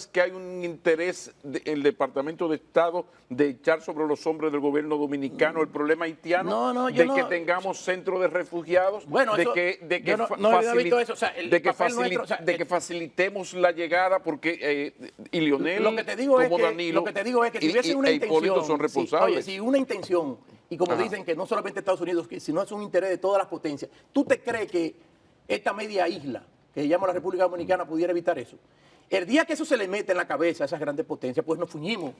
que hay un interés del Departamento de Estado de echar sobre los hombros del gobierno dominicano el problema haitiano, que tengamos centros de refugiados, bueno, de que facilitemos la llegada, porque y Lionel, lo que te digo como Danilo, es que si hubiese una intención, son responsables. si una intención, y como dicen que no solamente Estados Unidos, sino es un interés de todas las potencias, ¿tú te crees que esta media isla, que se llama la República Dominicana, pudiera evitar eso? El día que eso se le mete en la cabeza a esas grandes potencias, pues nos fuñimos.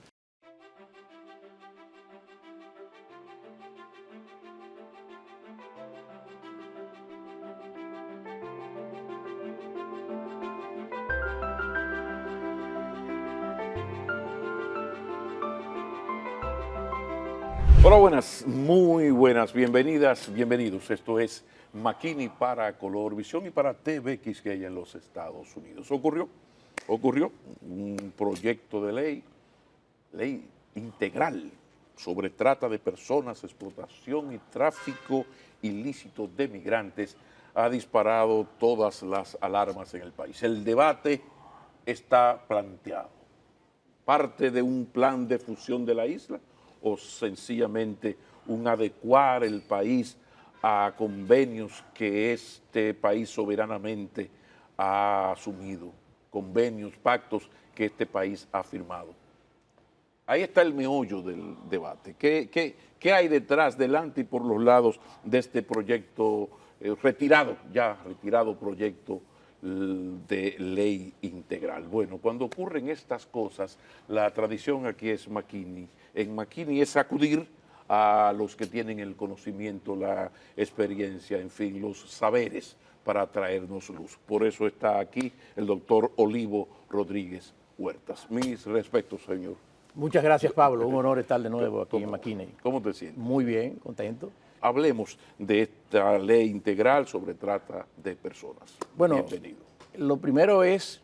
Hola, buenas, muy buenas, bienvenidas, bienvenidos. Esto es McKinney para Colorvisión y para TVX que hay en los Estados Unidos. Ocurrió un proyecto de ley integral sobre trata de personas, explotación y tráfico ilícito de migrantes. Ha disparado todas las alarmas en el país. El debate está planteado. ¿Parte de un plan de fusión de la isla o sencillamente un adecuar el país a convenios que este país soberanamente ha asumido, convenios, pactos que este país ha firmado? Ahí está el meollo del debate. ¿Qué hay detrás, delante y por los lados de este proyecto retirado proyecto de ley integral? Bueno, cuando ocurren estas cosas, la tradición aquí es McKinney. En McKinney es acudir a los que tienen el conocimiento, la experiencia, en fin, los saberes para traernos luz. Por eso está aquí el doctor Olivo Rodríguez Huertas. Mis respetos, señor. Muchas gracias, Pablo. Un honor estar de nuevo aquí en McKinney. ¿Cómo te sientes? Muy bien, contento. Hablemos de esta ley integral sobre trata de personas. Bueno, bienvenido. Lo primero es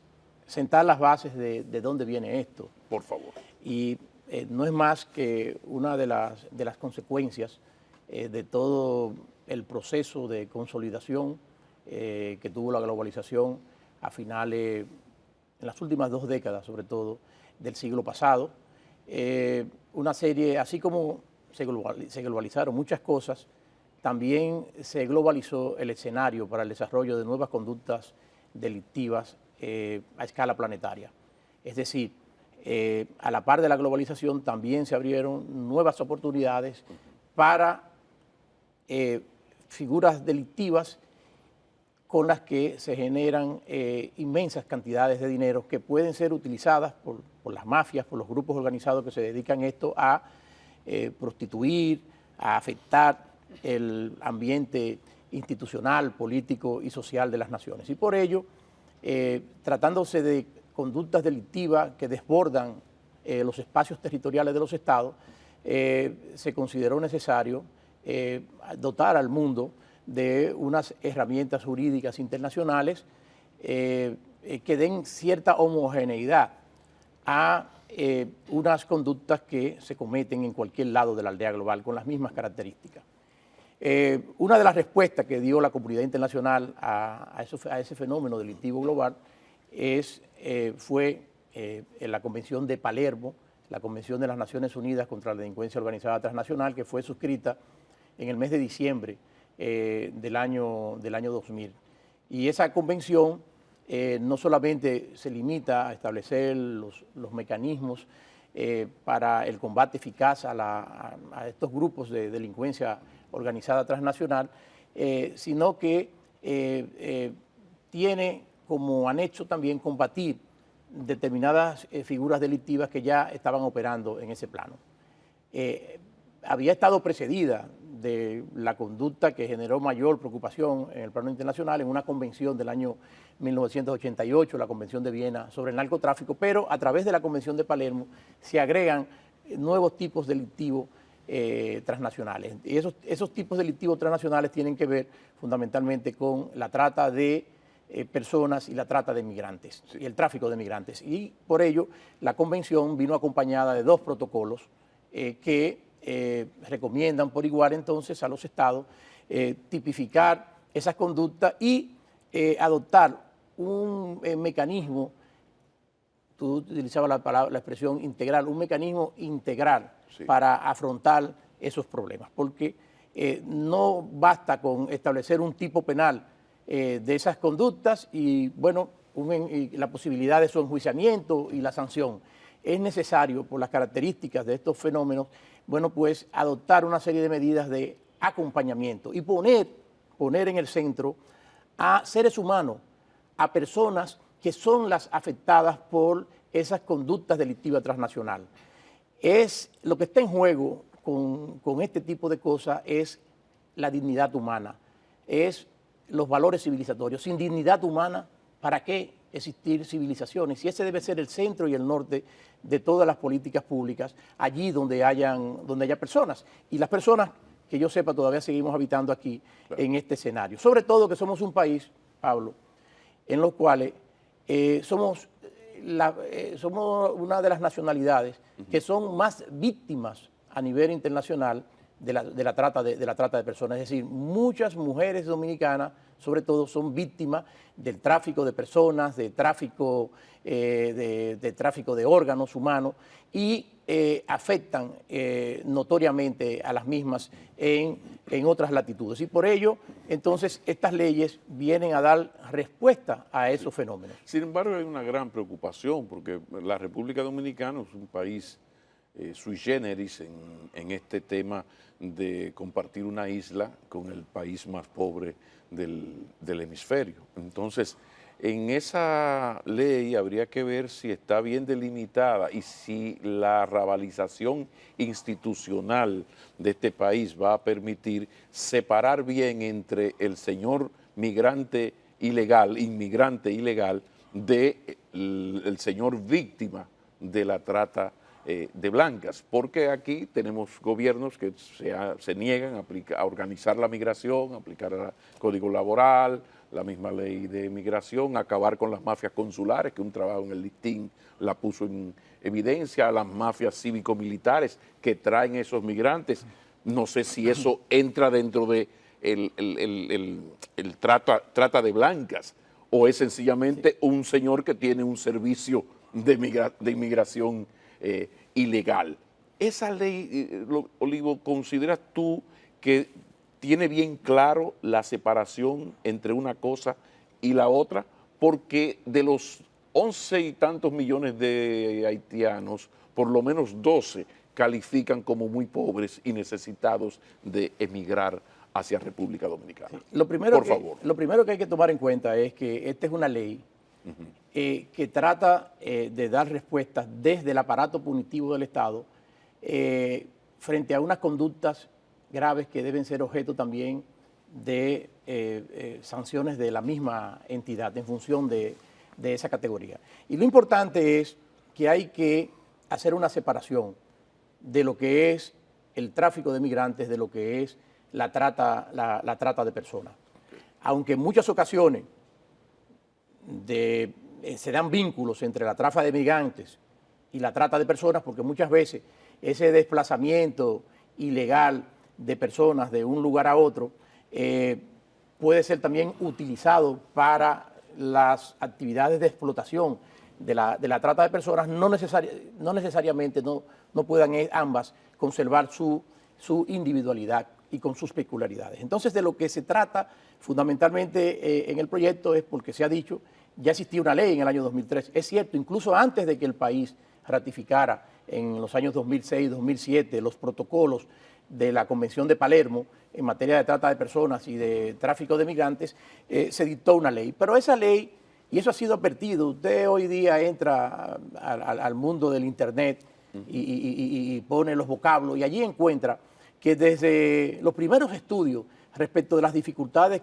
sentar las bases de dónde viene esto. Por favor. Y no es más que una de las consecuencias de todo el proceso de consolidación que tuvo la globalización a finales, en las últimas 2 décadas sobre todo, del siglo pasado. Una serie, así como se globalizaron muchas cosas, también se globalizó el escenario para el desarrollo de nuevas conductas delictivas a escala planetaria. Es decir, a la par de la globalización también se abrieron nuevas oportunidades para figuras delictivas con las que se generan inmensas cantidades de dinero que pueden ser utilizadas por las mafias, por los grupos organizados que se dedican a esto, a prostituir, a afectar el ambiente institucional, político y social de las naciones. Y por ello, tratándose de conductas delictivas que desbordan los espacios territoriales de los estados, se consideró necesario dotar al mundo de unas herramientas jurídicas internacionales que den cierta homogeneidad a unas conductas que se cometen en cualquier lado de la aldea global con las mismas características. Una de las respuestas que dio la comunidad internacional a ese fenómeno delictivo global fue la Convención de Palermo, la Convención de las Naciones Unidas contra la Delincuencia Organizada Transnacional, que fue suscrita en el mes de diciembre del año 2000. Y esa convención no solamente se limita a establecer los mecanismos para el combate eficaz a estos grupos de delincuencia organizada transnacional, sino que tiene como anexo también combatir determinadas figuras delictivas que ya estaban operando en ese plano. Había estado precedida de la conducta que generó mayor preocupación en el plano internacional en una convención del año 1988, la Convención de Viena sobre el narcotráfico, pero a través de la Convención de Palermo se agregan nuevos tipos delictivos transnacionales. Y esos tipos delictivos transnacionales tienen que ver fundamentalmente con la trata de personas y la trata de migrantes, y el tráfico de migrantes. Y por ello la convención vino acompañada de 2 protocolos que recomiendan por igual entonces a los estados tipificar esas conductas y adoptar un mecanismo tú utilizabas la expresión integral, un mecanismo integral Sí. para afrontar esos problemas, porque no basta con establecer un tipo penal de esas conductas y, bueno, y la posibilidad de su enjuiciamiento y la sanción. Es necesario, por las características de estos fenómenos, bueno, pues adoptar una serie de medidas de acompañamiento y poner en el centro a seres humanos, a personas que son las afectadas por esas conductas delictivas transnacionales. Lo que está en juego con este tipo de cosas es la dignidad humana, es los valores civilizatorios. Sin dignidad humana, ¿para qué existir civilizaciones? Y ese debe ser el centro y el norte de todas las políticas públicas, allí donde haya personas. Y las personas, que yo sepa, todavía seguimos habitando aquí, claro, en este escenario. Sobre todo que somos un país, Pablo, en los cuales somos una de las nacionalidades que son más víctimas a nivel internacional de la trata de personas. Es decir, muchas mujeres dominicanas, sobre todo, son víctimas del tráfico de personas, de tráfico de órganos humanos y afectan notoriamente a las mismas en otras latitudes. Y por ello, entonces, estas leyes vienen a dar respuesta a esos fenómenos. Sin embargo, hay una gran preocupación porque la República Dominicana es un país sui generis en este tema de compartir una isla con el país más pobre del hemisferio. Entonces, en esa ley habría que ver si está bien delimitada y si la rabalización institucional de este país va a permitir separar bien entre el señor inmigrante ilegal, del señor víctima de la trata de blancas, porque aquí tenemos gobiernos que se niegan a organizar la migración, a aplicar el código laboral, la misma ley de migración, acabar con las mafias consulares, que un trabajo en el listín la puso en evidencia, a las mafias cívico-militares que traen esos migrantes. No sé si eso entra dentro de el trata de blancas o es sencillamente un señor que tiene un servicio de inmigración ilegal. Esa ley, Olivo, ¿consideras tú que tiene bien claro la separación entre una cosa y la otra? Porque de los 11 y tantos millones de haitianos, por lo menos 12 califican como muy pobres y necesitados de emigrar hacia República Dominicana. Sí. Lo primero que hay que tomar en cuenta es que esta es una ley que trata de dar respuestas desde el aparato punitivo del Estado frente a unas conductas graves que deben ser objeto también de sanciones de la misma entidad en función de esa categoría. Y lo importante es que hay que hacer una separación de lo que es el tráfico de migrantes, de lo que es la trata de personas. Aunque en muchas ocasiones se dan vínculos entre la trata de migrantes y la trata de personas, porque muchas veces ese desplazamiento ilegal de personas de un lugar a otro puede ser también utilizado para las actividades de explotación de la trata de personas, no necesariamente no puedan ambas conservar su individualidad y con sus peculiaridades. Entonces, de lo que se trata fundamentalmente en el proyecto es, porque se ha dicho, ya existía una ley en el año 2003. Es cierto, incluso antes de que el país ratificara en los años 2006 y 2007 los protocolos de la Convención de Palermo en materia de trata de personas y de tráfico de migrantes, se dictó una ley. Pero esa ley, y eso ha sido advertido, usted hoy día entra al mundo del Internet y pone los vocablos y allí encuentra que desde los primeros estudios respecto de las dificultades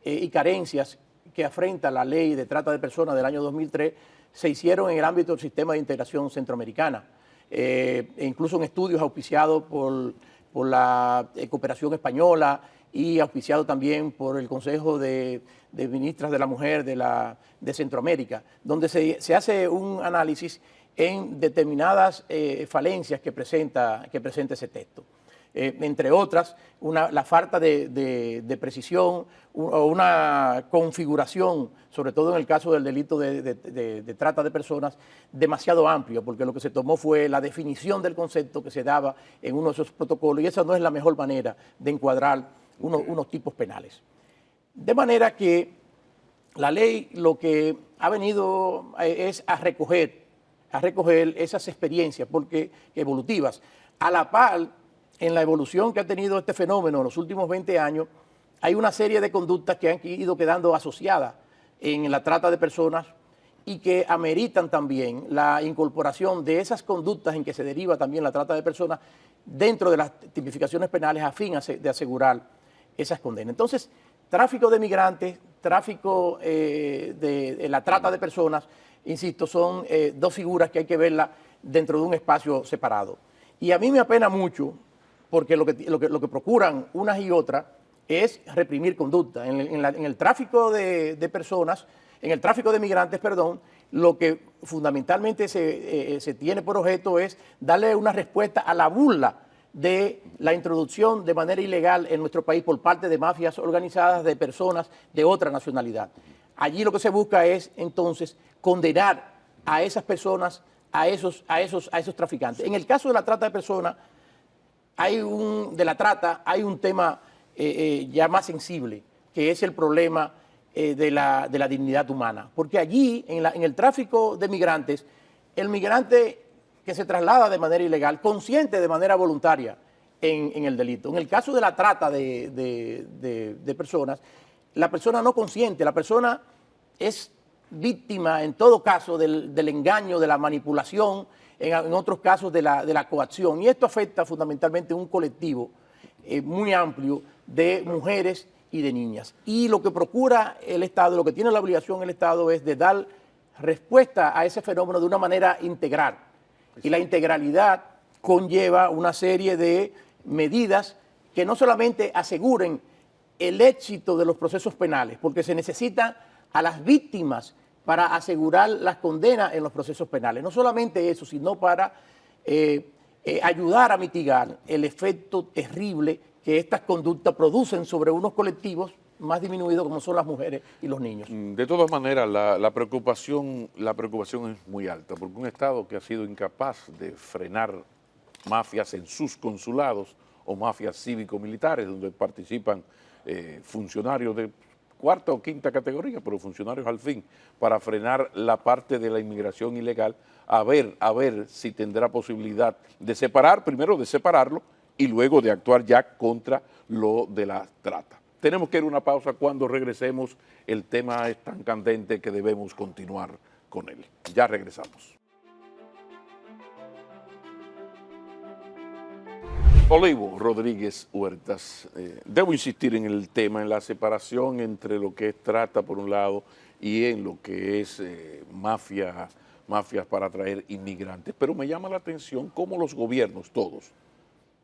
y carencias que afrenta la ley de trata de personas del año 2003 se hicieron en el ámbito del sistema de integración centroamericana, e incluso en estudios auspiciados por la cooperación española y auspiciado también por el Consejo de Ministras de la Mujer de Centroamérica, donde se hace un análisis en determinadas falencias que presenta ese texto. entre otras, la falta de precisión o una configuración, sobre todo en el caso del delito de trata de personas, demasiado amplio, porque lo que se tomó fue la definición del concepto que se daba en uno de esos protocolos, y esa no es la mejor manera de encuadrar unos tipos penales. De manera que la ley lo que ha venido es a recoger esas experiencias porque evolutivas. A la par, en la evolución que ha tenido este fenómeno en los últimos 20 años, hay una serie de conductas que han ido quedando asociadas en la trata de personas y que ameritan también la incorporación de esas conductas en que se deriva también la trata de personas dentro de las tipificaciones penales a fin de asegurar esas condenas. Entonces, tráfico de migrantes, tráfico de la trata de personas, insisto, son dos figuras que hay que verlas dentro de un espacio separado. Y a mí me apena mucho porque lo que procuran unas y otras es reprimir conducta. En el tráfico de personas, en el tráfico de migrantes, perdón, lo que fundamentalmente se tiene por objeto es darle una respuesta a la burla de la introducción de manera ilegal en nuestro país por parte de mafias organizadas de personas de otra nacionalidad. Allí lo que se busca es entonces condenar a esas personas, a esos traficantes. En el caso de la trata de personas, hay un tema ya más sensible, que es el problema de la dignidad humana. Porque allí, en el tráfico de migrantes, el migrante que se traslada de manera ilegal, consciente de manera voluntaria en el delito. En el caso de la trata de personas, la persona no consciente, la persona es víctima en todo caso del engaño, de la manipulación, en otros casos de la coacción. Y esto afecta fundamentalmente a un colectivo muy amplio de mujeres y de niñas. Y lo que procura el Estado, lo que tiene la obligación el Estado es de dar respuesta a ese fenómeno de una manera integral. Y la integralidad conlleva una serie de medidas que no solamente aseguren el éxito de los procesos penales, porque se necesita a las víctimas para asegurar las condenas en los procesos penales. No solamente eso, sino para ayudar a mitigar el efecto terrible que estas conductas producen sobre unos colectivos más disminuidos como son las mujeres y los niños. De todas maneras, la preocupación es muy alta, porque un Estado que ha sido incapaz de frenar mafias en sus consulados o mafias cívico-militares, donde participan funcionarios de cuarta o quinta categoría, pero funcionarios al fin, para frenar la parte de la inmigración ilegal, a ver si tendrá posibilidad de separar, primero de separarlo y luego de actuar ya contra lo de la trata. Tenemos que ir a una pausa. Cuando regresemos, el tema es tan candente que debemos continuar con él. Ya regresamos. Olivo Rodríguez Huertas, debo insistir en el tema, en la separación entre lo que es trata por un lado y en lo que es mafias para atraer inmigrantes, pero me llama la atención cómo los gobiernos, todos,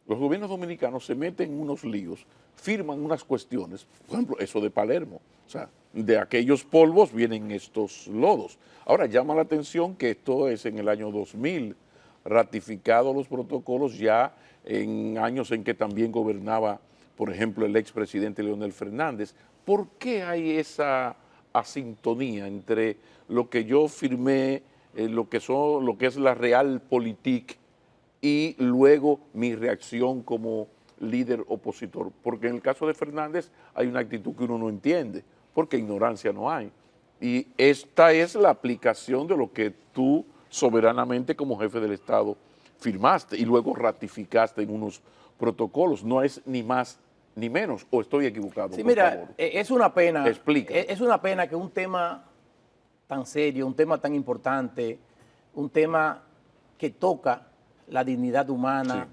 los gobiernos dominicanos se meten en unos líos, firman unas cuestiones, por ejemplo, eso de Palermo, o sea, de aquellos polvos vienen estos lodos. Ahora llama la atención que esto es en el año 2000, ratificado los protocolos ya en años en que también gobernaba, por ejemplo, el expresidente Leonel Fernández. ¿Por qué hay esa asintonía entre lo que yo firmé, lo que es la realpolitik y luego mi reacción como líder opositor? Porque en el caso de Fernández hay una actitud que uno no entiende, porque ignorancia no hay. Y esta es la aplicación de lo que tú soberanamente como jefe del Estado firmaste y luego ratificaste en unos protocolos. No es ni más ni menos, ¿o estoy equivocado? Sí, mira, favor. Es una pena. Explica. Es una pena que un tema tan serio, un tema tan importante, un tema que toca la dignidad humana, sí,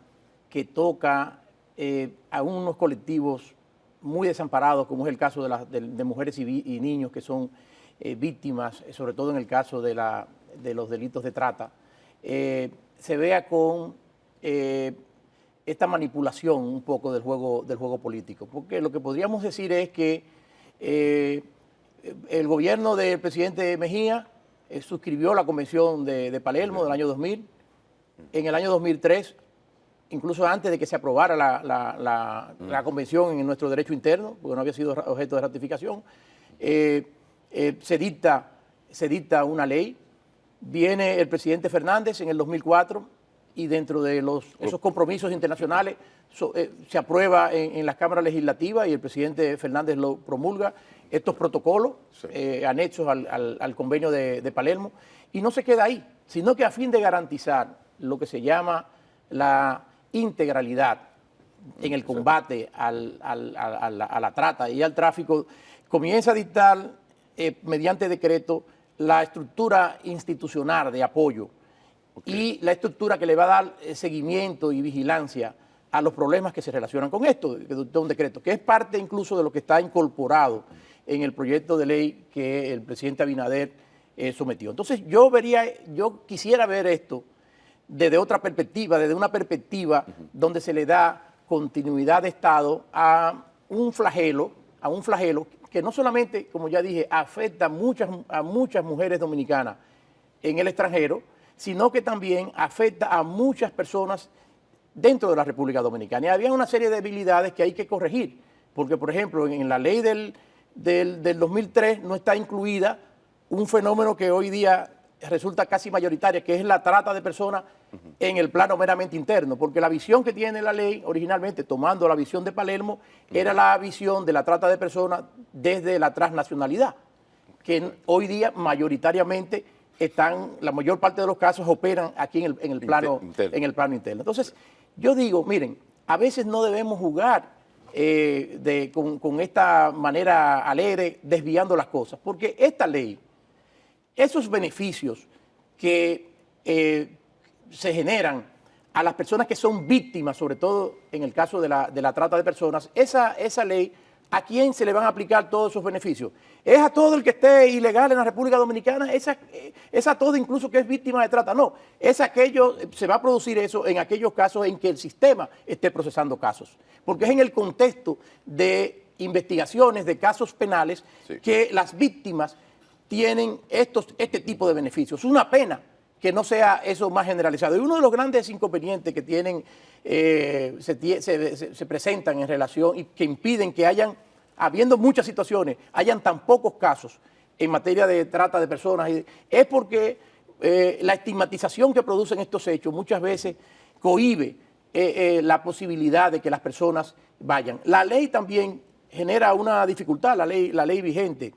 que toca a unos colectivos muy desamparados, como es el caso de mujeres y niños que son víctimas, sobre todo en el caso de los delitos de trata, se vea con esta manipulación un poco del juego político. Porque lo que podríamos decir es que el gobierno del presidente Mejía suscribió la Convención de Palermo del año 2000. En el año 2003 incluso antes de que se aprobara la convención en nuestro derecho interno, porque no había sido objeto de ratificación, se dicta una ley, viene el presidente Fernández en el 2004 y dentro de esos compromisos internacionales se aprueba en las cámaras legislativas y el presidente Fernández lo promulga, estos protocolos anexos al convenio de Palermo, y no se queda ahí, sino que a fin de garantizar lo que se llama la integralidad en el combate a la trata y al tráfico, comienza a dictar mediante decreto la estructura institucional de apoyo y la estructura que le va a dar seguimiento y vigilancia a los problemas que se relacionan con esto, de un decreto, que es parte incluso de lo que está incorporado en el proyecto de ley que el presidente Abinader sometió. Entonces yo quisiera ver esto desde otra perspectiva, desde una perspectiva donde se le da continuidad de Estado a un flagelo que no solamente, como ya dije, afecta a muchas mujeres dominicanas en el extranjero, sino que también afecta a muchas personas dentro de la República Dominicana. Y había una serie de debilidades que hay que corregir, porque, por ejemplo, en la ley del 2003 no está incluida un fenómeno que hoy día resulta casi mayoritario, que es la trata de personas en el plano meramente interno, porque la visión que tiene la ley originalmente, tomando la visión de Palermo, era la visión de la trata de personas desde la transnacionalidad, que hoy día mayoritariamente la mayor parte de los casos operan aquí en el plano interno. Entonces, yo digo, miren, a veces no debemos jugar con esta manera alegre, desviando las cosas, porque esta ley, esos beneficios que se generan a las personas que son víctimas, sobre todo en el caso de la trata de personas, esa ley, ¿a quién se le van a aplicar todos esos beneficios? ¿Es a todo el que esté ilegal en la República Dominicana? ¿Es a todo incluso que es víctima de trata? No, se va a producir eso en aquellos casos en que el sistema esté procesando casos, porque es en el contexto de investigaciones de casos penales que las víctimas tienen este tipo de beneficios. Es una pena que no sea eso más generalizado. Y uno de los grandes inconvenientes que tienen, se presentan en relación y que impiden que habiendo muchas situaciones, hayan tan pocos casos en materia de trata de personas, es porque la estigmatización que producen estos hechos muchas veces cohíbe la posibilidad de que las personas vayan. La ley también genera una dificultad, la ley vigente,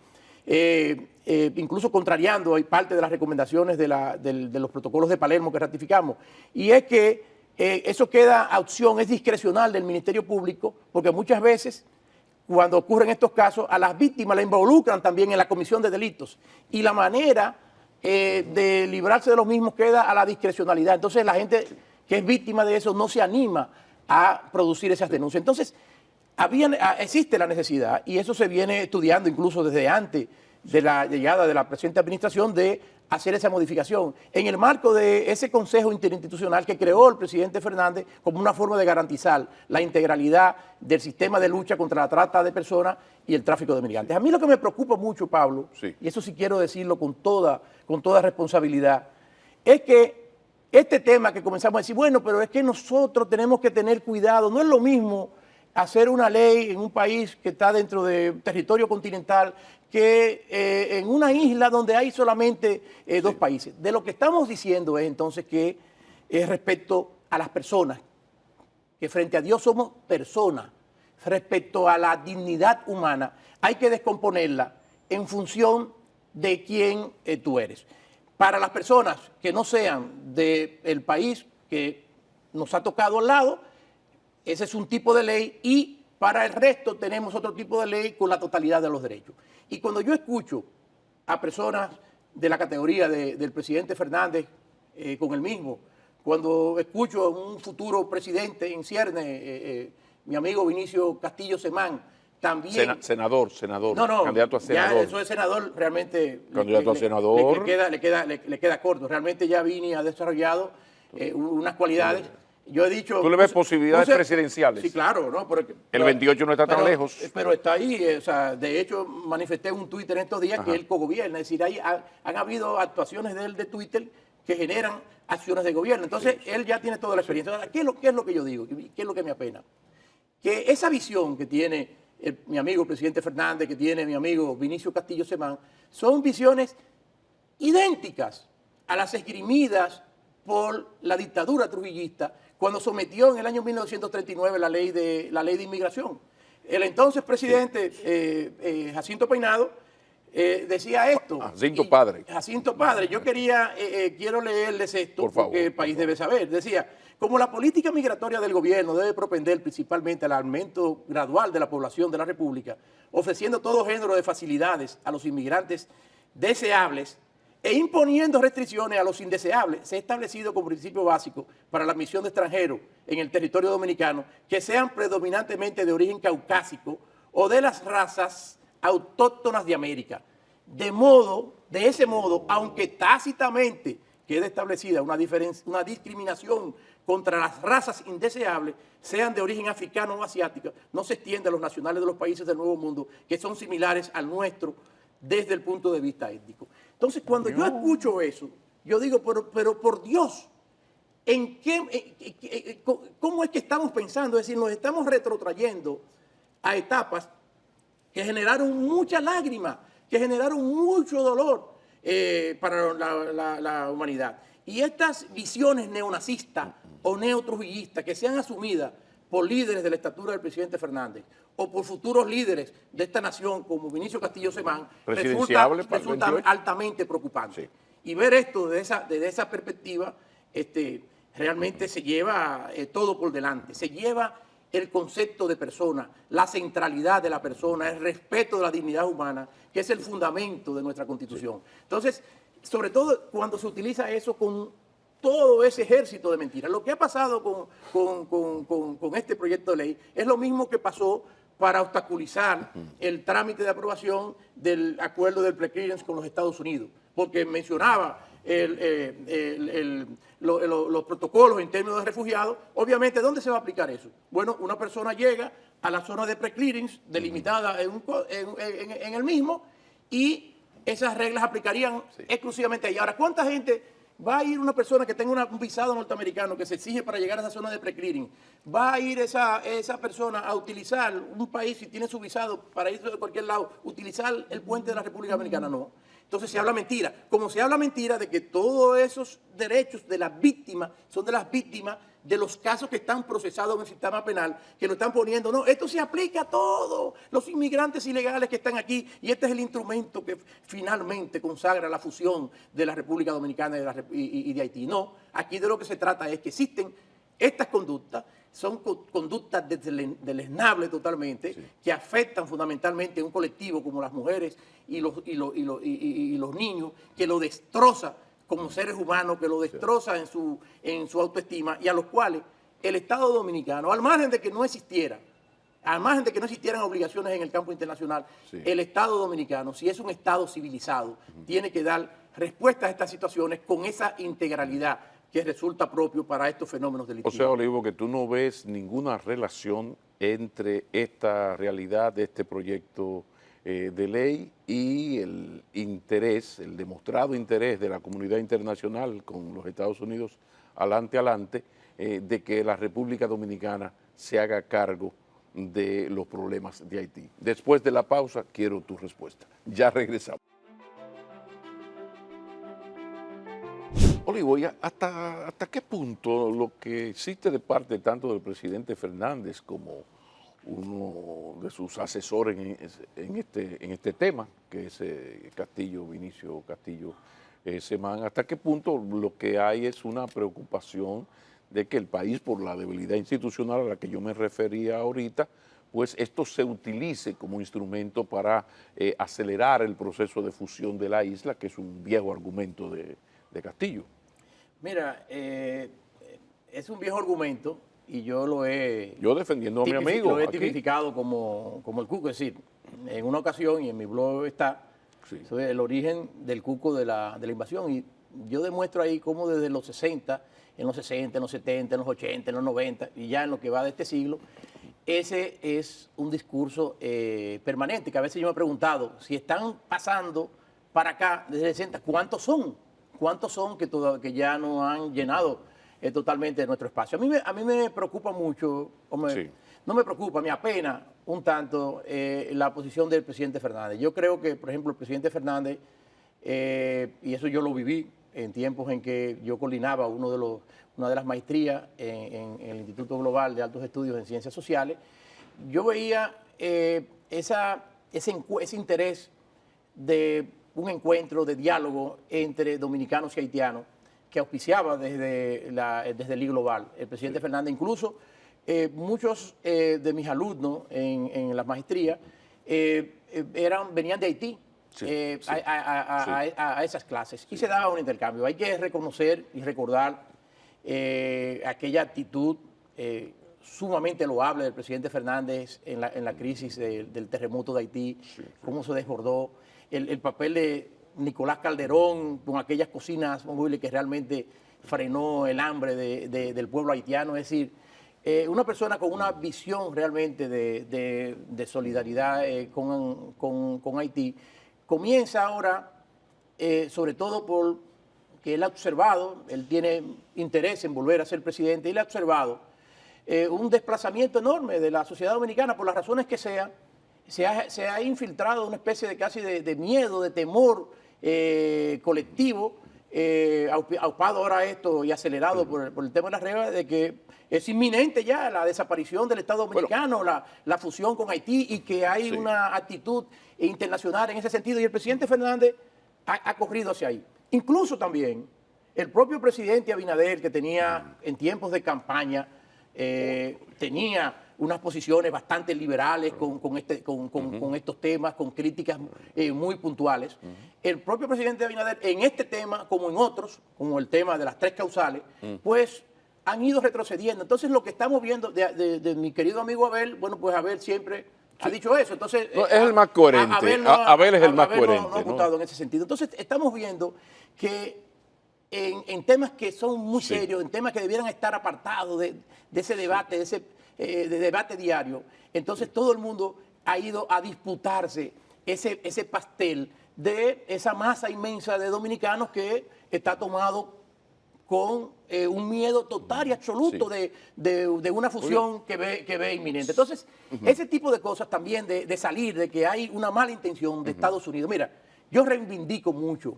incluso contrariando parte de las recomendaciones de los protocolos de Palermo que ratificamos, y es que eso queda a opción, es discrecional del Ministerio Público, porque muchas veces cuando ocurren estos casos a las víctimas la involucran también en la comisión de delitos y la manera de librarse de los mismos queda a la discrecionalidad. Entonces la gente que es víctima de eso no se anima a producir esas denuncias. Entonces existe la necesidad, y eso se viene estudiando incluso desde antes de la llegada de la presente administración, de hacer esa modificación en el marco de ese Consejo Interinstitucional que creó el presidente Fernández como una forma de garantizar la integralidad del sistema de lucha contra la trata de personas y el tráfico de migrantes. A mí lo que me preocupa mucho, Pablo, y eso sí quiero decirlo con toda responsabilidad, es que este tema que comenzamos a decir, bueno, pero es que nosotros tenemos que tener cuidado, no es lo mismo hacer una ley en un país que está dentro de territorio continental que en una isla donde hay solamente dos países. De lo que estamos diciendo es entonces que respecto a las personas, que frente a Dios somos personas, respecto a la dignidad humana, hay que descomponerla en función de quién tú eres. Para las personas que no sean del país que nos ha tocado al lado, ese es un tipo de ley, y para el resto tenemos otro tipo de ley con la totalidad de los derechos. Y cuando yo escucho a personas de la categoría del presidente Fernández con el mismo, cuando escucho a un futuro presidente en cierne, mi amigo Vinicio Castillo Semán, también... Senador, no, candidato a senador. Ya eso de senador realmente... Candidato a senador. Le queda corto. Realmente ya Vini ha desarrollado unas cualidades... Yo he dicho... ¿Tú le ves posibilidades presidenciales? Sí, claro, ¿no? El 28 no está tan lejos. Pero está ahí, o sea, de hecho manifesté un Twitter en estos días que él cogobierna, es decir, han habido actuaciones de él de Twitter que generan acciones de gobierno. Entonces, él ya tiene toda la experiencia. Ahora, ¿qué es lo que yo digo? ¿Qué es lo que me apena? Que esa visión que tiene mi amigo el presidente Fernández, que tiene mi amigo Vinicio Castillo Semán, son visiones idénticas a las esgrimidas por la dictadura trujillista cuando sometió en el año 1939 la ley de inmigración. El entonces presidente Jacinto Peinado decía esto. Jacinto Padre. Jacinto Padre. Yo quiero leerles esto, por favor, porque el país debe saber. Decía, como la política migratoria del gobierno debe propender principalmente al aumento gradual de la población de la República, ofreciendo todo género de facilidades a los inmigrantes deseables e imponiendo restricciones a los indeseables, se ha establecido como principio básico para la admisión de extranjeros en el territorio dominicano que sean predominantemente de origen caucásico o de las razas autóctonas de América. De ese modo, aunque tácitamente quede establecida una discriminación contra las razas indeseables, sean de origen africano o asiático, no se extiende a los nacionales de los países del Nuevo Mundo que son similares al nuestro desde el punto de vista étnico. Entonces, cuando yo escucho eso, yo digo, pero por Dios, ¿cómo es que estamos pensando? Es decir, nos estamos retrotrayendo a etapas que generaron mucha lágrima, que generaron mucho dolor para la humanidad. Y estas visiones neonazistas o neotrujillistas que sean asumidas por líderes de la estatura del presidente Fernández o por futuros líderes de esta nación como Vinicio Castillo Semán, resulta altamente preocupante. Sí. Y ver esto desde esa perspectiva realmente se lleva todo por delante. Se lleva el concepto de persona, la centralidad de la persona, el respeto de la dignidad humana, que es el fundamento de nuestra Constitución. Sí. Entonces, sobre todo cuando se utiliza eso con todo ese ejército de mentiras. Lo que ha pasado con este proyecto de ley es lo mismo que pasó para obstaculizar el trámite de aprobación del acuerdo del preclearance con los Estados Unidos, porque mencionaba los protocolos en términos de refugiados. Obviamente, ¿dónde se va a aplicar eso? Bueno, una persona llega a la zona de preclearance delimitada en el mismo y esas reglas aplicarían exclusivamente ahí. Ahora, ¿cuánta gente va a ir una persona que tenga un visado norteamericano que se exige para llegar a esa zona de preclearance? ¿Va a ir esa persona a utilizar un país, si tiene su visado para irse de cualquier lado, utilizar el puente de la República Dominicana? No. Entonces se habla mentira. Como se habla mentira de que todos esos derechos de las víctimas son de las víctimas de los casos que están procesados en el sistema penal, que lo están poniendo. No, esto se aplica a todos los inmigrantes ilegales que están aquí y este es el instrumento que finalmente consagra la fusión de la República Dominicana y de Haití. No, aquí de lo que se trata es que existen estas conductas, son conductas deleznables totalmente, sí, que afectan fundamentalmente a un colectivo como las mujeres y los niños, que lo destroza como seres humanos, que lo destroza en su autoestima, y a los cuales el Estado Dominicano, al margen de que no existieran obligaciones en el campo internacional, sí, el Estado Dominicano, si es un Estado civilizado, tiene que dar respuesta a estas situaciones con esa integralidad que resulta propio para estos fenómenos delictivos. O sea, Olivo, que tú no ves ninguna relación entre esta realidad de este proyecto de ley y el interés, el demostrado interés de la comunidad internacional con los Estados Unidos adelante, de que la República Dominicana se haga cargo de los problemas de Haití. Después de la pausa, quiero tu respuesta. Ya regresamos. Olivo, ¿hasta qué punto lo que existe de parte tanto del presidente Fernández como uno de sus asesores en este tema, que es Vinicio Castillo Semán, hasta qué punto lo que hay es una preocupación de que el país, por la debilidad institucional a la que yo me refería ahorita, pues esto se utilice como instrumento para acelerar el proceso de fusión de la isla, que es un viejo argumento de Castillo? Mira, es un viejo argumento y yo defendiendo a mi amigo. Lo he tipificado como el cuco. Es decir, en una ocasión, y en mi blog está, sí, sobre el origen del cuco de la invasión. Y yo demuestro ahí cómo desde los 60, en los 60, en los 70, en los 80, en los 90, y ya en lo que va de este siglo, ese es un discurso permanente, que a veces yo me he preguntado, si están pasando para acá desde el 60, ¿cuántos son? cuántos son que ya no han llenado totalmente nuestro espacio. A mí me preocupa mucho, no me preocupa, me apena un tanto la posición del presidente Fernández. Yo creo que, por ejemplo, el presidente Fernández, y eso yo lo viví en tiempos en que yo coordinaba una de las maestrías en el Instituto Global de Altos Estudios en Ciencias Sociales, yo veía ese interés de un encuentro, de diálogo entre dominicanos y haitianos que auspiciaba desde el Liga Global. El presidente Fernández, incluso muchos de mis alumnos en la maestría venían de Haití. A esas clases y se daba un intercambio. Hay que reconocer y recordar aquella actitud sumamente loable del presidente Fernández en la crisis del terremoto de Haití, cómo se desbordó, el papel de Nicolás Calderón con aquellas cocinas móviles que realmente frenó el hambre del pueblo haitiano. Es decir, una persona con una visión realmente de solidaridad con Haití, comienza ahora, sobre todo porque él ha observado, él tiene interés en volver a ser presidente, y él ha observado un desplazamiento enorme de la sociedad dominicana, por las razones que sean. Se ha infiltrado una especie de casi de miedo, de temor colectivo, aupado ahora esto y acelerado por el tema de las reglas, de que es inminente ya la desaparición del Estado dominicano, la fusión con Haití, y que hay una actitud internacional en ese sentido, y el presidente Fernández ha corrido hacia ahí. Incluso también el propio presidente Abinader, que tenía en tiempos de campaña, tenía unas posiciones bastante liberales con estos temas, con críticas muy puntuales. El propio presidente Abinader, en este tema, como en otros, como el tema de las 3 causales, pues han ido retrocediendo. Entonces, lo que estamos viendo de mi querido amigo Abel, bueno, pues Abel siempre ha dicho eso. Entonces, no, es el más coherente. Abel es el más coherente. No ha votado en ese sentido. Entonces, estamos viendo que en temas que son muy serios, en temas que debieran estar apartados de ese debate, de debate diario, entonces todo el mundo ha ido a disputarse ese pastel de esa masa inmensa de dominicanos que está tomado con un miedo total y absoluto de una fusión que ve inminente. Entonces, ese tipo de cosas también de salir, de que hay una mala intención de Estados Unidos. Mira, yo reivindico mucho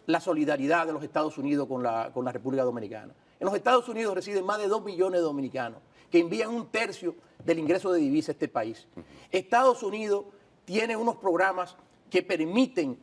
la solidaridad de los Estados Unidos con la República Dominicana. En los Estados Unidos residen más de 2 millones de dominicanos que envían 1/3 del ingreso de divisa a este país. Estados Unidos tiene unos programas que permiten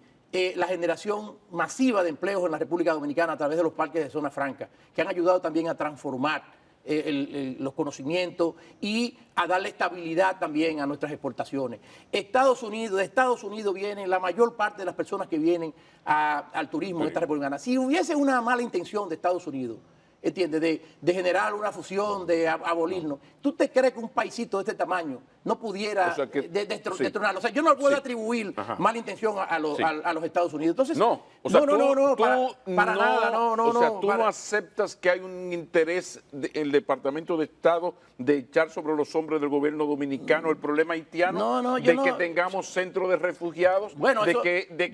la generación masiva de empleos en la República Dominicana a través de los parques de zona franca, que han ayudado también a transformar los conocimientos y a darle estabilidad también a nuestras exportaciones. De Estados Unidos vienen la mayor parte de las personas que vienen al turismo en esta República. Si hubiese una mala intención de Estados Unidos, ¿entiendes? De generar una fusión, de abolirnos. ¿Tú te crees que un paisito de este tamaño no pudiera destronarlo? O sea, yo no puedo atribuir mala intención a los Estados Unidos. Entonces, para nada. O sea, tú no aceptas que hay un interés del Departamento de Estado de echar sobre los hombres del gobierno dominicano el problema haitiano, de que tengamos centros de refugiados, de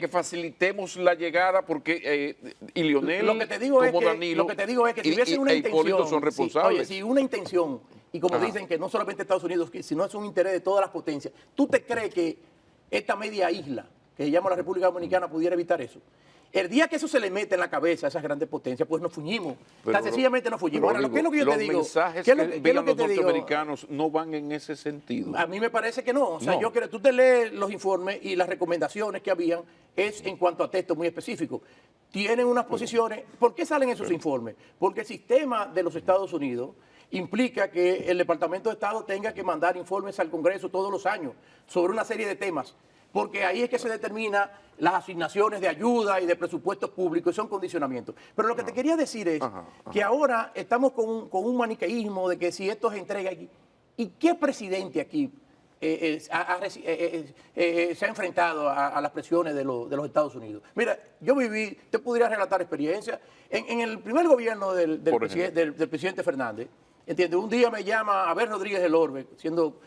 que facilitemos la llegada, porque y Lionel, lo que te digo es que si hubiese una intención, son responsables. Si una intención, y como dicen que no solamente Estados Unidos, sino es un interés de todas las potencias, ¿tú te crees que esta media isla, que se llama la República Dominicana, pudiera evitar eso? El día que eso se le mete en la cabeza a esas grandes potencias, pues nos fuñimos. Tan sencillamente nos fuñimos. Ahora, ¿qué es lo que yo te digo? Los mensajes que envían los norteamericanos no van en ese sentido. A mí me parece que no. O sea, yo creo, tú te lees los informes y las recomendaciones que habían es en cuanto a textos muy específicos. Tienen unas posiciones. ¿Por qué salen esos informes? Porque el sistema de los Estados Unidos implica que el Departamento de Estado tenga que mandar informes al Congreso todos los años sobre una serie de temas, porque ahí es que se determina las asignaciones de ayuda y de presupuestos públicos, y son condicionamientos. Pero lo que te quería decir es que ahora estamos con un maniqueísmo de que si esto se entrega aquí, ¿y qué presidente aquí se ha enfrentado a las presiones de los Estados Unidos? Mira, yo viví, te podría relatar experiencias, en el primer gobierno del presidente Fernández, ¿entiendes? Un día me llama Abel Rodríguez del Orbe, siendo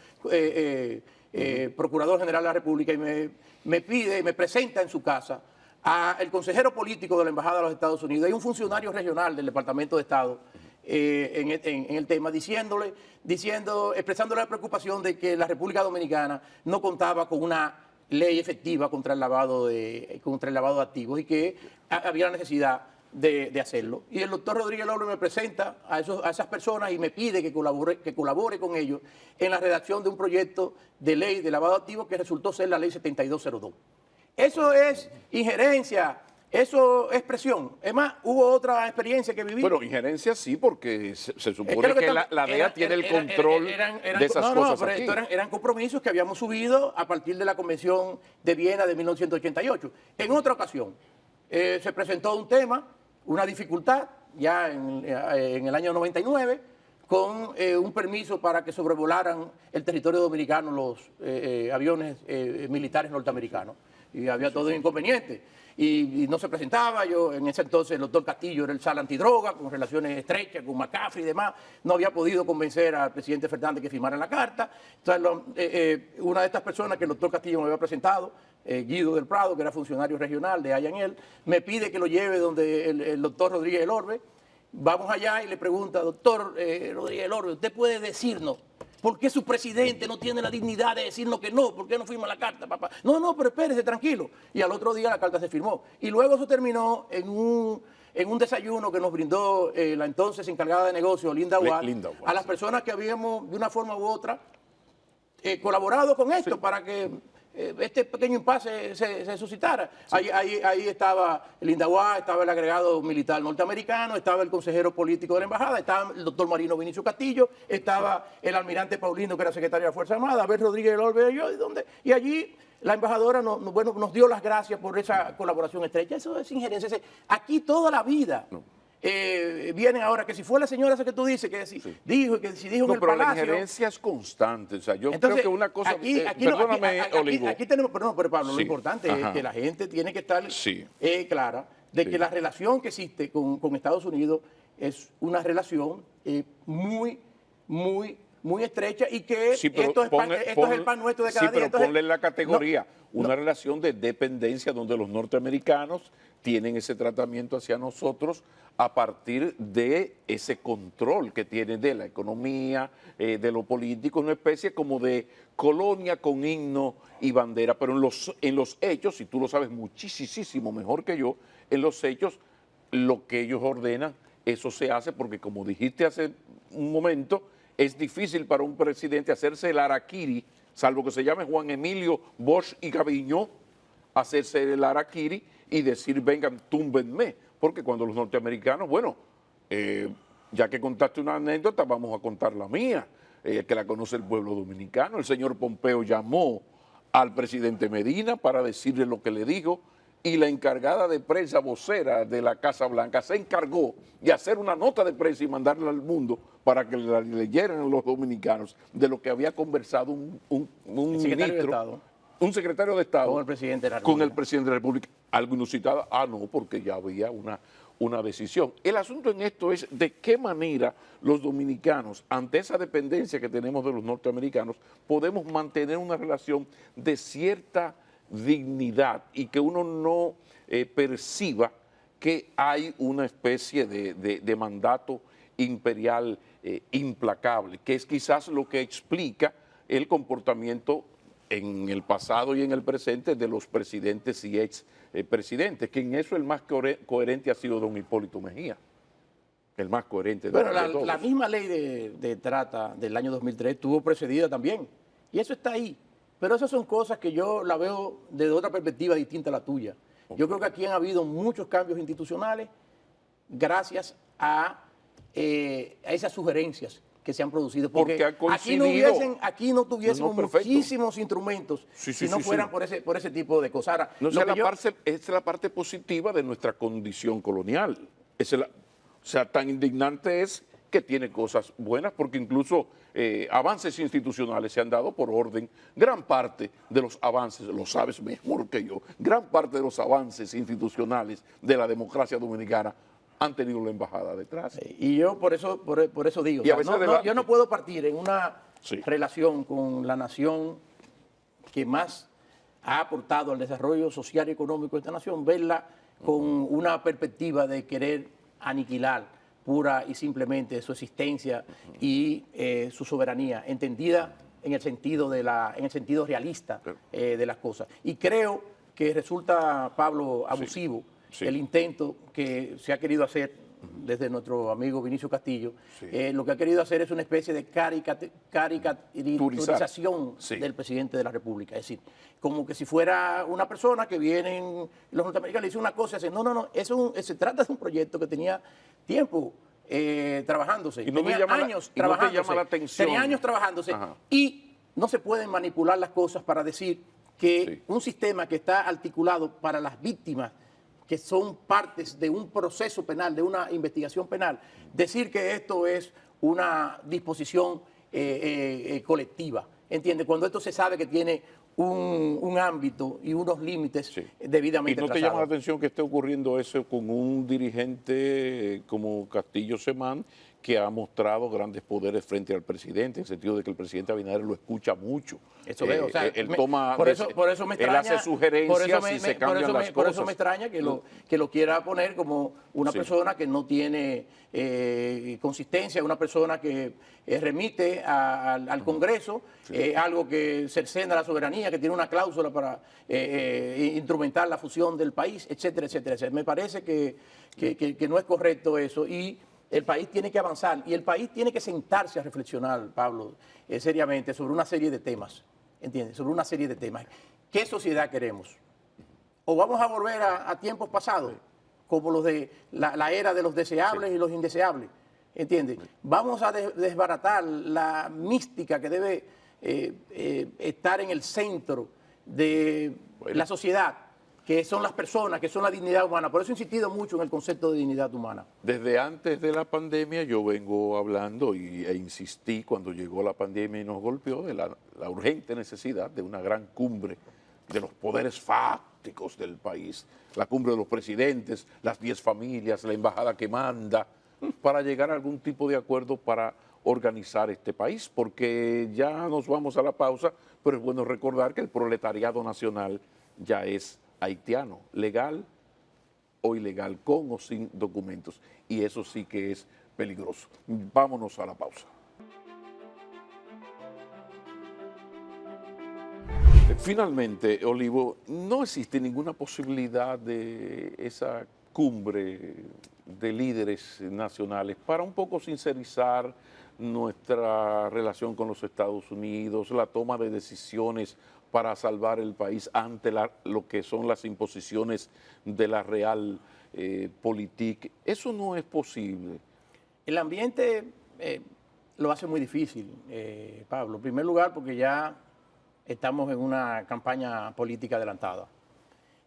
Procurador General de la República, y me pide, me presenta en su casa al consejero político de la Embajada de los Estados Unidos. Hay un funcionario regional del Departamento de Estado en el tema, expresándole la preocupación de que la República Dominicana no contaba con una ley efectiva contra el lavado de activos y que había la necesidad de hacerlo. Y el doctor Rodríguez Lorbe me presenta a esas personas y me pide que colabore con ellos en la redacción de un proyecto de ley de lavado de activos que resultó ser la ley 7202. Eso es injerencia, eso es presión. Es más, hubo otra experiencia que viví. Bueno, injerencia sí, porque se supone que la DEA tiene el control de esas cosas pero aquí. eran compromisos que habíamos subido a partir de la Convención de Viena de 1988. En otra ocasión, se presentó un tema, una dificultad, ya en el año 99, con un permiso para que sobrevolaran el territorio dominicano los aviones militares norteamericanos. Y había todo inconveniente. Y no se presentaba. Yo, en ese entonces, el doctor Castillo era el SAL antidroga, con relaciones estrechas con McCaffrey y demás. No había podido convencer al presidente Fernández que firmara la carta. Entonces, una de estas personas que el doctor Castillo me había presentado, Guido del Prado, que era funcionario regional de Ayanel, me pide que lo lleve donde el doctor Rodríguez Lorbe. Vamos allá y le pregunta, doctor Rodríguez Lorbe, ¿usted puede decirnos por qué su presidente no tiene la dignidad de decirnos que no? ¿Por qué no firma la carta, papá? No, pero espérese, tranquilo. Y al otro día la carta se firmó. Y luego eso terminó en un desayuno que nos brindó la entonces encargada de negocio, Linda Watt, a las personas que habíamos, de una forma u otra, colaborado con esto para que este pequeño impasse se suscitara. Sí. Ahí estaba el Indaguá, estaba el agregado militar norteamericano, estaba el consejero político de la embajada, estaba el doctor Marino Vinicio Castillo, estaba el almirante Paulino, que era secretario de la Fuerza Armada, Abel Rodríguez Lorbe, y allí la embajadora nos dio las gracias por esa colaboración estrecha. Eso es injerencia. Aquí toda la vida... vienen ahora, que si fue la señora esa que tú dices, que si dijo en el pero palacio. La injerencia es constante. O sea, yo creo que una cosa... perdóname, Olivo. Aquí tenemos, pero Pablo, lo importante es que la gente tiene que estar clara de que la relación que existe con Estados Unidos es una relación muy estrecha y que esto es el pan nuestro de cada día. Pero ponle la categoría, una relación de dependencia donde los norteamericanos tienen ese tratamiento hacia nosotros a partir de ese control que tienen de la economía, de lo político, una especie como de colonia con himno y bandera, pero en los hechos, y tú lo sabes muchísimo mejor que yo, en los hechos lo que ellos ordenan, eso se hace porque, como dijiste hace un momento, es difícil para un presidente hacerse el harakiri, salvo que se llame Juan Emilio Bosch y Gaviño, hacerse el harakiri y decir, vengan, túmbenme. Porque cuando los norteamericanos, bueno, ya que contaste una anécdota, vamos a contar la mía, que la conoce el pueblo dominicano. El señor Pompeo llamó al presidente Medina para decirle lo que le dijo, y la encargada de prensa vocera de la Casa Blanca se encargó de hacer una nota de prensa y mandarla al mundo para que la leyeran los dominicanos de lo que había conversado un ministro, un secretario de Estado con el presidente de la República. Con el presidente de la República. Algo inusitado. No, porque ya había una decisión. El asunto en esto es de qué manera los dominicanos, ante esa dependencia que tenemos de los norteamericanos, podemos mantener una relación de cierta dignidad y que uno no perciba que hay una especie de mandato imperial implacable, que es quizás lo que explica el comportamiento en el pasado y en el presente de los presidentes y expresidentes, que en eso el más coherente ha sido don Hipólito Mejía, el más coherente de todos. La misma ley de trata del año 2003 estuvo precedida también, y eso está ahí. Pero esas son cosas que yo la veo desde otra perspectiva distinta a la tuya. Yo creo que aquí han habido muchos cambios institucionales gracias a esas sugerencias que se han producido. Porque aquí no tuviésemos muchísimos instrumentos si no fueran por ese tipo de cosas. Ahora, es la parte positiva de nuestra condición colonial. O sea, tan indignante es que tiene cosas buenas, porque incluso avances institucionales se han dado por orden. Gran parte de los avances, lo sabes mejor que yo, gran parte de los avances institucionales de la democracia dominicana han tenido la embajada detrás. Y yo por eso digo, yo no puedo partir en una relación con la nación que más ha aportado al desarrollo social y económico de esta nación, verla con una perspectiva de querer aniquilar pura y simplemente su existencia y su soberanía, entendida en el sentido, en el sentido realista de las cosas. Y creo que resulta, Pablo, abusivo el intento que se ha querido hacer desde nuestro amigo Vinicio Castillo. Lo que ha querido hacer es una especie de caricaturización del presidente de la República. Es decir, como que si fuera una persona que vienen los norteamericanos y dice una cosa y dicen, no, se trata de un proyecto que tenía tiempo trabajándose. Y no tenía años trabajándose. No te llama la atención. Tenía años trabajándose. Y no se pueden manipular las cosas para decir que un sistema que está articulado para las víctimas, que son partes de un proceso penal, de una investigación penal, decir que esto es una disposición colectiva, ¿entiende? Cuando esto se sabe que tiene un ámbito y unos límites debidamente trazados. ¿Y no te llama la atención que esté ocurriendo eso con un dirigente como Castillo Semán, que ha mostrado grandes poderes frente al presidente, en el sentido de que el presidente Abinader lo escucha mucho? Eso veo, o sea, él toma, por eso me extraña, él hace sugerencias y se cambian las cosas. Por eso me extraña que lo quiera poner como una persona que no tiene consistencia, una persona que remite al Congreso, algo que cercena la soberanía, que tiene una cláusula para instrumentar la fusión del país, etcétera, etcétera, etcétera. Me parece que no es correcto eso y el país tiene que avanzar y el país tiene que sentarse a reflexionar, Pablo, seriamente sobre una serie de temas, ¿entiendes? Sobre una serie de temas. ¿Qué sociedad queremos? ¿O vamos a volver a tiempos pasados, como los de la era de los deseables y los indeseables? ¿Entiendes? Vamos a desbaratar la mística que debe estar en el centro de la sociedad, que son las personas, que son la dignidad humana. Por eso he insistido mucho en el concepto de dignidad humana. Desde antes de la pandemia yo vengo hablando e insistí cuando llegó la pandemia y nos golpeó de la urgente necesidad de una gran cumbre de los poderes fácticos del país, la cumbre de los presidentes, las 10 familias, la embajada que manda, para llegar a algún tipo de acuerdo para organizar este país, porque ya nos vamos a la pausa, pero es bueno recordar que el proletariado nacional ya es haitiano, legal o ilegal, con o sin documentos, y eso sí que es peligroso. Vámonos a la pausa. Finalmente, Olivo, no existe ninguna posibilidad de esa cumbre de líderes nacionales para un poco sincerizar nuestra relación con los Estados Unidos, la toma de decisiones para salvar el país ante lo que son las imposiciones de la realpolitik. Eso no es posible. El ambiente lo hace muy difícil, Pablo. En primer lugar, porque ya estamos en una campaña política adelantada.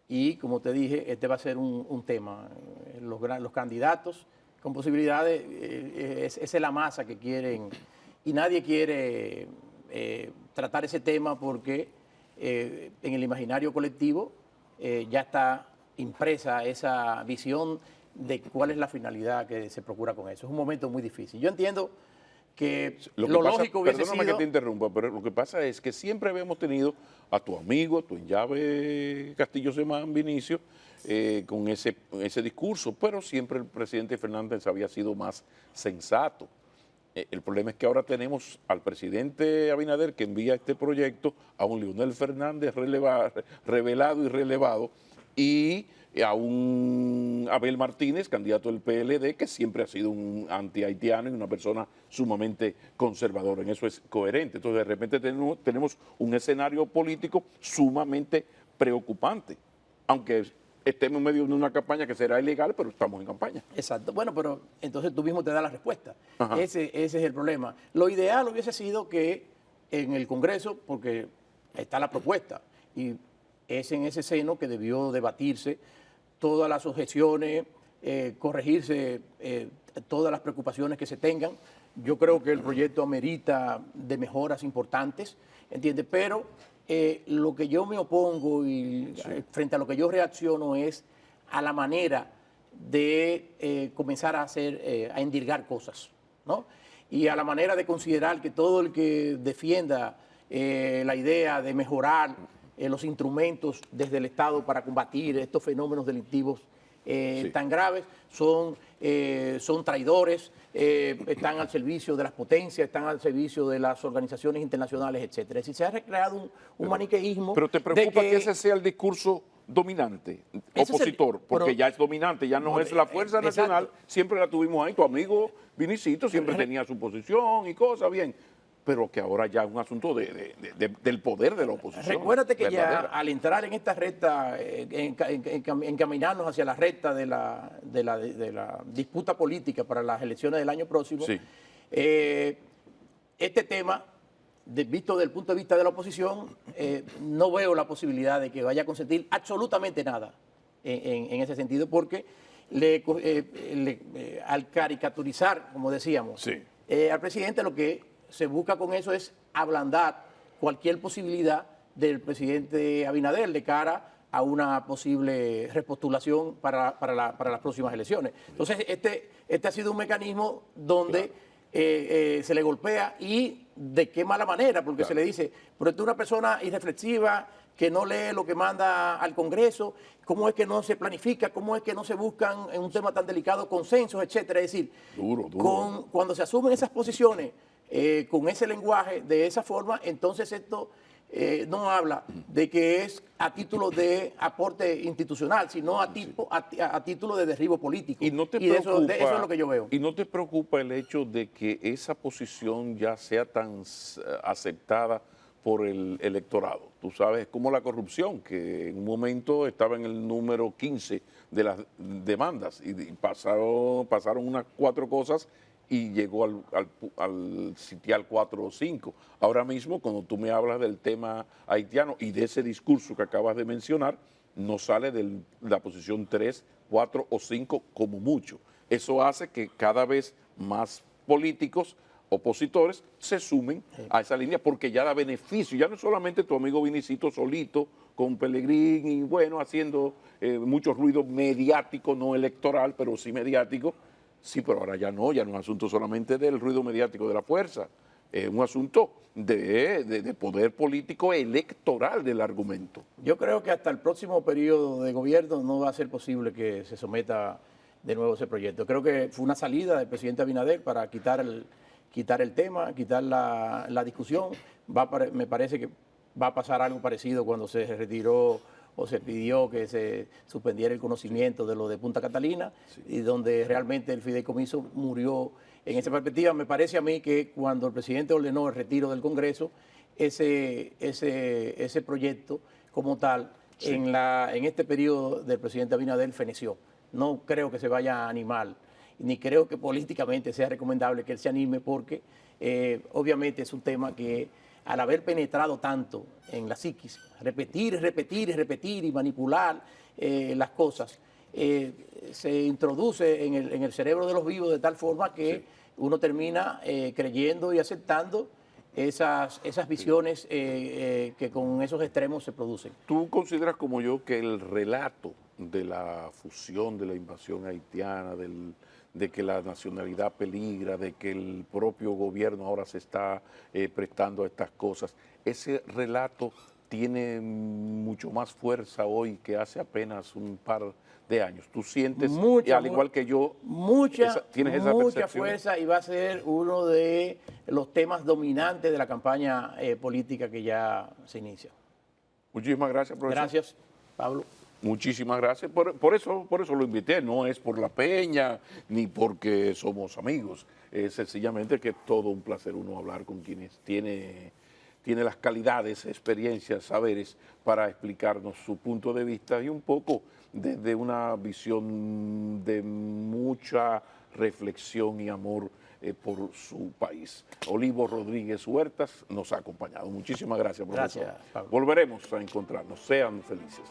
Y como te dije, este va a ser un tema. Los candidatos con posibilidades, es la masa que quieren, y nadie quiere tratar ese tema porque en el imaginario colectivo ya está impresa esa visión de cuál es la finalidad que se procura con eso. Es un momento muy difícil. Yo entiendo que lo lógico hubiese sido... Perdóname que te interrumpa, pero lo que pasa es que siempre habíamos tenido a tu amigo, a tu enllave Castillo Semán, Vinicio, con ese discurso, pero siempre el presidente Fernández había sido más sensato. El problema es que ahora tenemos al presidente Abinader que envía este proyecto a un Leonel Fernández revelado y relevado, y a un Abel Martínez, candidato del PLD, que siempre ha sido un anti-haitiano y una persona sumamente conservadora. En eso es coherente. Entonces, de repente tenemos un escenario político sumamente preocupante, aunque estemos en medio de una campaña que será ilegal, pero estamos en campaña. Exacto. Bueno, pero entonces tú mismo te das la respuesta. Ese es el problema. Lo ideal hubiese sido que en el Congreso, porque está la propuesta, y es en ese seno que debió debatirse todas las objeciones, corregirse todas las preocupaciones que se tengan. Yo creo que el proyecto amerita de mejoras importantes, ¿entiendes? Pero lo que yo me opongo y frente a lo que yo reacciono es a la manera de comenzar a a endilgar cosas, ¿no? Y a la manera de considerar que todo el que defienda la idea de mejorar los instrumentos desde el Estado para combatir estos fenómenos delictivos tan graves, son traidores, están al servicio de las potencias, están al servicio de las organizaciones internacionales, etcétera. Es decir, se ha recreado un maniqueísmo. Pero ¿te preocupa que ese sea el discurso dominante, opositor? Porque ya es dominante, ya no es la Fuerza Nacional, siempre la tuvimos ahí, tu amigo Vinicito siempre tenía su posición y cosas, bien, pero que ahora ya es un asunto del poder de la oposición. Recuérdate que verdadera. Ya al entrar en esta recta, encaminarnos hacia la recta de la disputa política para las elecciones del año próximo, sí. Este tema, visto desde el punto de vista de la oposición, no veo la posibilidad de que vaya a consentir absolutamente nada en ese sentido, porque al caricaturizar, como decíamos, sí. Al presidente lo que se busca con eso es ablandar cualquier posibilidad del presidente Abinader de cara a una posible repostulación para las próximas elecciones. Entonces, este ha sido un mecanismo donde se le golpea, y de qué mala manera, porque se le dice, pero tú eres una persona irreflexiva, que no lee lo que manda al Congreso, cómo es que no se planifica, cómo es que no se buscan en un tema tan delicado consensos, etcétera. Es decir, cuando se asumen esas posiciones, con ese lenguaje, de esa forma, entonces esto no habla de que es a título de aporte institucional, sino a título de derribo político. ¿Y no te preocupa, eso es lo que yo veo. ¿Y no te preocupa el hecho de que esa posición ya sea tan aceptada por el electorado? Tú sabes, como la corrupción, que en un momento estaba en el número 15 de las demandas y pasaron unas 4 cosas y llegó al sitial 4 o 5. Ahora mismo, cuando tú me hablas del tema haitiano y de ese discurso que acabas de mencionar, no sale de la posición 3, 4 o 5 como mucho. Eso hace que cada vez más políticos opositores se sumen a esa línea, porque ya da beneficio. Ya no es solamente tu amigo Vinicito solito con Pelegrín y bueno, haciendo mucho ruido mediático, no electoral, pero sí mediático. Sí, pero ahora ya no es un asunto solamente del ruido mediático de la fuerza, es un asunto de poder político electoral del argumento. Yo creo que hasta el próximo periodo de gobierno no va a ser posible que se someta de nuevo ese proyecto. Creo que fue una salida del presidente Abinader para quitar el tema, quitar la discusión. Me parece que va a pasar algo parecido cuando se retiró o se pidió que se suspendiera el conocimiento de lo de Punta Catalina, y donde realmente el fideicomiso murió. En esa perspectiva, me parece a mí que cuando el presidente ordenó el retiro del Congreso, ese proyecto como tal, en este periodo del presidente Abinader, feneció. No creo que se vaya a animar, ni creo que políticamente sea recomendable que él se anime, porque obviamente es un tema que, al haber penetrado tanto en la psiquis, repetir y manipular las cosas, se introduce en el cerebro de los vivos de tal forma que uno termina creyendo y aceptando esas visiones que con esos extremos se producen. ¿Tú consideras como yo que el relato de la fusión, de la invasión haitiana, de que la nacionalidad peligra, de que el propio gobierno ahora se está prestando a estas cosas, ese relato tiene mucho más fuerza hoy que hace apenas un par de años? ¿Tú sientes, al igual que yo, tienes esa percepción? Mucha fuerza, y va a ser uno de los temas dominantes de la campaña política que ya se inicia. Muchísimas gracias, profesor. Gracias, Pablo. Muchísimas gracias. Por eso lo invité. No es por la peña ni porque somos amigos. Es sencillamente que es todo un placer uno hablar con quienes tiene las calidades, experiencias, saberes para explicarnos su punto de vista, y un poco desde una visión de mucha reflexión y amor por su país. Olivo Rodríguez Huertas nos ha acompañado. Muchísimas gracias, profesor. Gracias, Pablo. Volveremos a encontrarnos. Sean felices.